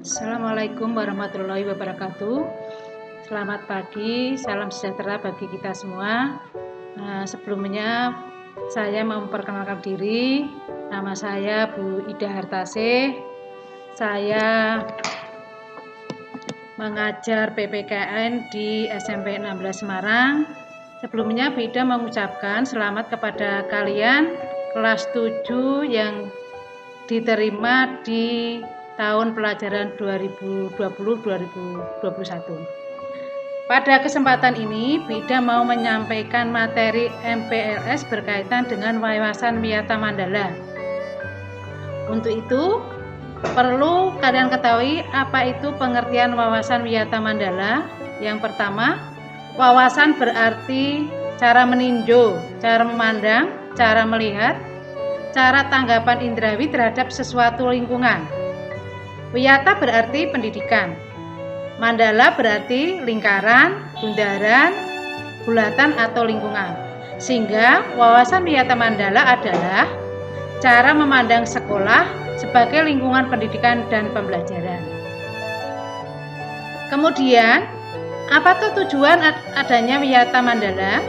Assalamualaikum warahmatullahi wabarakatuh. Selamat pagi, salam sejahtera bagi kita semua. Sebelumnya saya memperkenalkan diri. Nama saya Bu Ida Hartasih. Saya mengajar PPKN di SMP 16 Semarang. Sebelumnya Bu Ida mengucapkan selamat kepada kalian kelas 7 yang diterima di tahun pelajaran 2020-2021. Pada kesempatan ini, Bida mau menyampaikan materi MPLS berkaitan dengan wawasan wiyata mandala. Untuk itu, perlu kalian ketahui apa itu pengertian wawasan wiyata mandala. Yang pertama, wawasan berarti cara meninjau, cara memandang, cara melihat, cara tanggapan indrawi terhadap sesuatu lingkungan. Wiyata berarti pendidikan. Mandala berarti lingkaran, bundaran, bulatan atau lingkungan. Sehingga wawasan wiyata mandala adalah cara memandang sekolah sebagai lingkungan pendidikan dan pembelajaran. Kemudian, apa tujuan adanya wiyata mandala?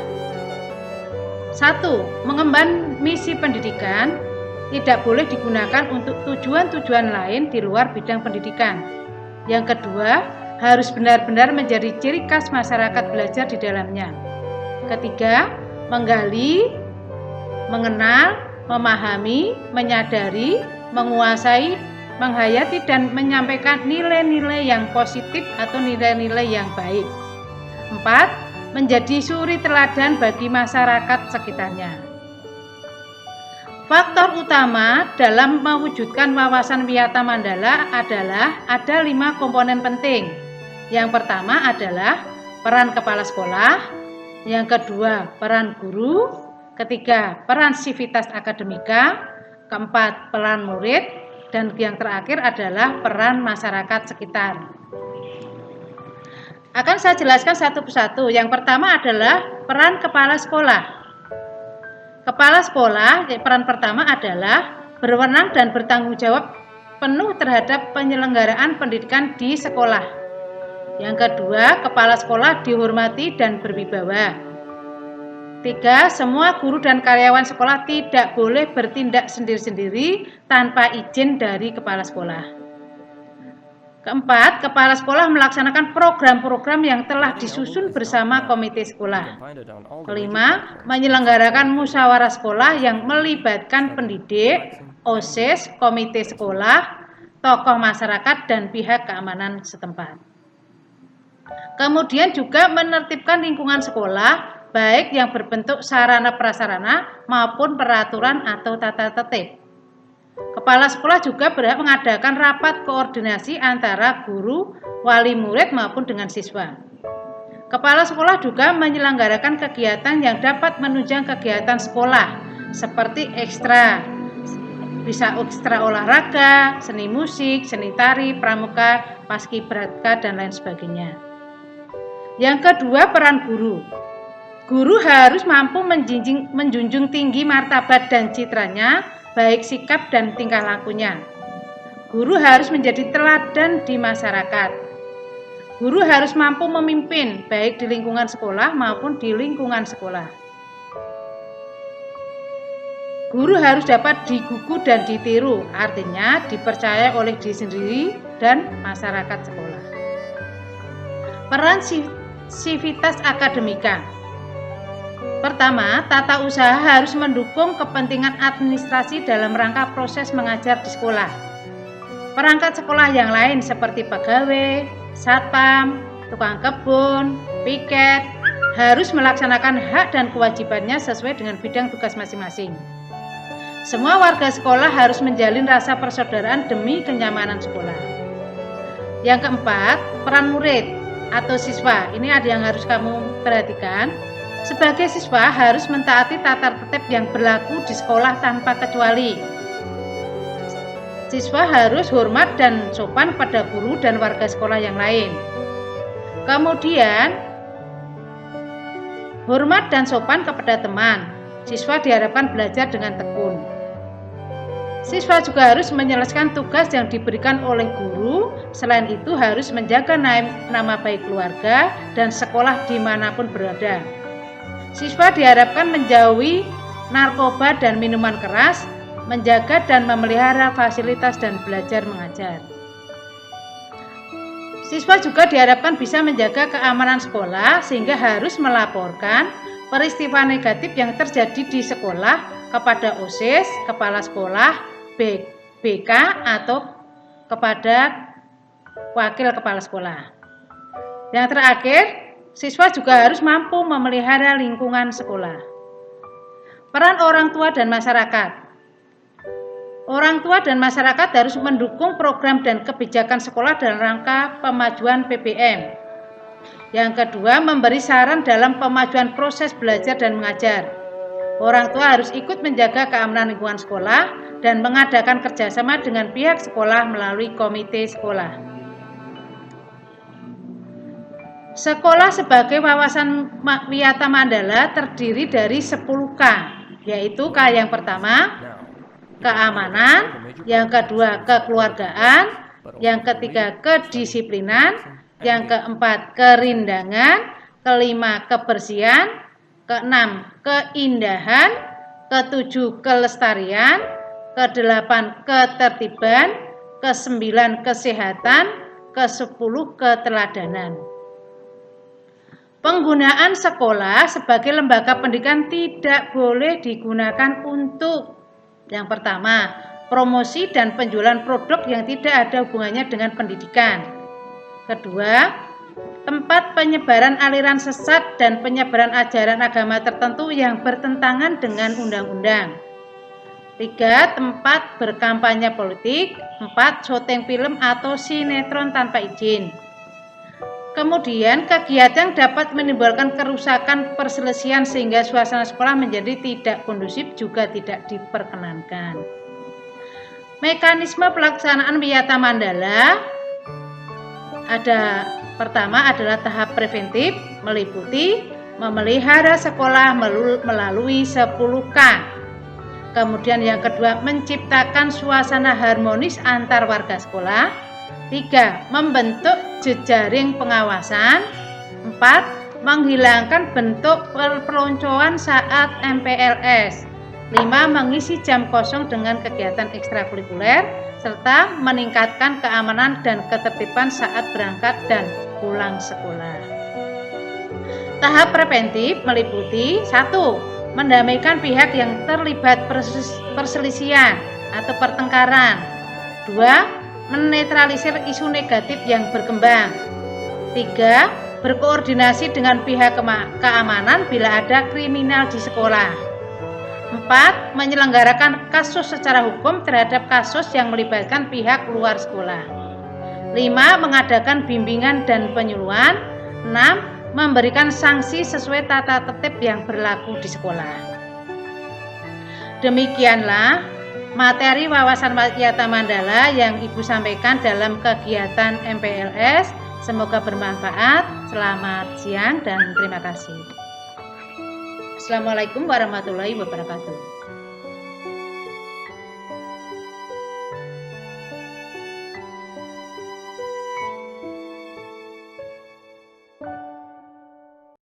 1. Mengemban misi pendidikan tidak boleh digunakan untuk tujuan-tujuan lain di luar bidang pendidikan. Yang kedua, harus benar-benar menjadi ciri khas masyarakat belajar di dalamnya. Ketiga, menggali, mengenal, memahami, menyadari, menguasai, menghayati dan menyampaikan nilai-nilai yang positif atau nilai-nilai yang baik. 4. Menjadi suri teladan bagi masyarakat sekitarnya. Faktor utama dalam mewujudkan wawasan wiyata mandala adalah ada 5 komponen penting. Yang pertama adalah peran kepala sekolah, yang kedua peran guru, ketiga peran sivitas akademika, keempat peran murid, dan yang terakhir adalah peran masyarakat sekitar. Akan saya jelaskan satu persatu. Yang pertama adalah peran kepala sekolah. Kepala sekolah, peran pertama adalah berwenang dan bertanggung jawab penuh terhadap penyelenggaraan pendidikan di sekolah. Yang kedua, kepala sekolah dihormati dan berwibawa. 3. Semua guru dan karyawan sekolah tidak boleh bertindak sendiri-sendiri tanpa izin dari kepala sekolah. Keempat, kepala sekolah melaksanakan program-program yang telah disusun bersama komite sekolah. Kelima, menyelenggarakan musyawarah sekolah yang melibatkan pendidik, OSIS, komite sekolah, tokoh masyarakat, dan pihak keamanan setempat. Kemudian juga menertibkan lingkungan sekolah, baik yang berbentuk sarana prasarana maupun peraturan atau tata tertib. Kepala sekolah juga berhak mengadakan rapat koordinasi antara guru, wali murid maupun dengan siswa. Kepala sekolah juga menyelenggarakan kegiatan yang dapat menunjang kegiatan sekolah seperti bisa ekstra olahraga, seni musik, seni tari, pramuka, paskibraka, dan lain sebagainya. Yang kedua, peran guru. Guru harus mampu menjunjung tinggi martabat dan citranya, baik sikap dan tingkah lakunya. Guru harus menjadi teladan di masyarakat. Guru harus mampu memimpin baik di lingkungan sekolah maupun di lingkungan sekolah. Guru harus dapat digugu dan ditiru, artinya dipercaya oleh diri sendiri dan masyarakat sekolah. Peran sivitas akademika. Pertama, tata usaha harus mendukung kepentingan administrasi dalam rangka proses mengajar di sekolah. Perangkat sekolah yang lain seperti pegawai, satpam, tukang kebun, piket harus melaksanakan hak dan kewajibannya sesuai dengan bidang tugas masing-masing. Semua warga sekolah harus menjalin rasa persaudaraan demi kenyamanan sekolah. Yang keempat, peran murid atau siswa. Ini ada yang harus kamu perhatikan. Sebagai siswa harus mentaati tata tertib yang berlaku di sekolah tanpa kecuali. Siswa harus hormat dan sopan pada guru dan warga sekolah yang lain. Kemudian, hormat dan sopan kepada teman. Siswa diharapkan belajar dengan tekun. Siswa juga harus menyelesaikan tugas yang diberikan oleh guru. Selain itu harus menjaga nama baik keluarga dan sekolah dimanapun berada. Siswa diharapkan menjauhi narkoba dan minuman keras, menjaga dan memelihara fasilitas dan belajar mengajar. Siswa juga diharapkan bisa menjaga keamanan sekolah sehingga harus melaporkan peristiwa negatif yang terjadi di sekolah kepada OSIS, kepala sekolah, BK atau kepada wakil kepala sekolah. Yang terakhir, siswa juga harus mampu memelihara lingkungan sekolah. Peran orang tua dan masyarakat. Orang tua dan masyarakat harus mendukung program dan kebijakan sekolah dalam rangka pemajuan PBM. Yang kedua, memberi saran dalam pemajuan proses belajar dan mengajar. Orang tua harus ikut menjaga keamanan lingkungan sekolah dan mengadakan kerjasama dengan pihak sekolah melalui komite sekolah. Sekolah sebagai wawasan Wiyata Mandala terdiri dari 10K, yaitu K yang pertama, keamanan, yang kedua kekeluargaan, yang ketiga kedisiplinan, yang keempat kerindangan, kelima kebersihan, keenam keindahan, ketujuh kelestarian, kedelapan ketertiban, kesembilan kesehatan, kesepuluh keteladanan. Penggunaan sekolah sebagai lembaga pendidikan tidak boleh digunakan untuk yang pertama, promosi dan penjualan produk yang tidak ada hubungannya dengan pendidikan. Kedua, tempat penyebaran aliran sesat dan penyebaran ajaran agama tertentu yang bertentangan dengan undang-undang. 3. Tempat berkampanye politik. 4. Syuting film atau sinetron tanpa izin. Kemudian, kegiatan dapat menimbulkan kerusakan perselisihan sehingga suasana sekolah menjadi tidak kondusif juga tidak diperkenankan. Mekanisme pelaksanaan Wiyata Mandala pertama adalah tahap preventif, meliputi memelihara sekolah melalui 10K. Kemudian yang kedua, menciptakan suasana harmonis antar warga sekolah. 3. Membentuk jejaring pengawasan. 4. Menghilangkan bentuk perpeloncoan saat MPLS. 5. Mengisi jam kosong dengan kegiatan ekstrakurikuler serta meningkatkan keamanan dan ketertiban saat berangkat dan pulang sekolah. Tahap preventif meliputi 1. Mendamaikan pihak yang terlibat perselisihan atau pertengkaran. 2. Menetralisir isu negatif yang berkembang. 3. Berkoordinasi dengan pihak keamanan bila ada kriminal di sekolah. 4. Menyelenggarakan kasus secara hukum terhadap kasus yang melibatkan pihak luar sekolah. 5. Mengadakan bimbingan dan penyuluhan. 6. Memberikan sanksi sesuai tata tertib yang berlaku di sekolah. Demikianlah materi wawasan Wiyata Mandala yang Ibu sampaikan dalam kegiatan MPLS. Semoga bermanfaat. Selamat siang dan terima kasih. Assalamualaikum warahmatullahi wabarakatuh.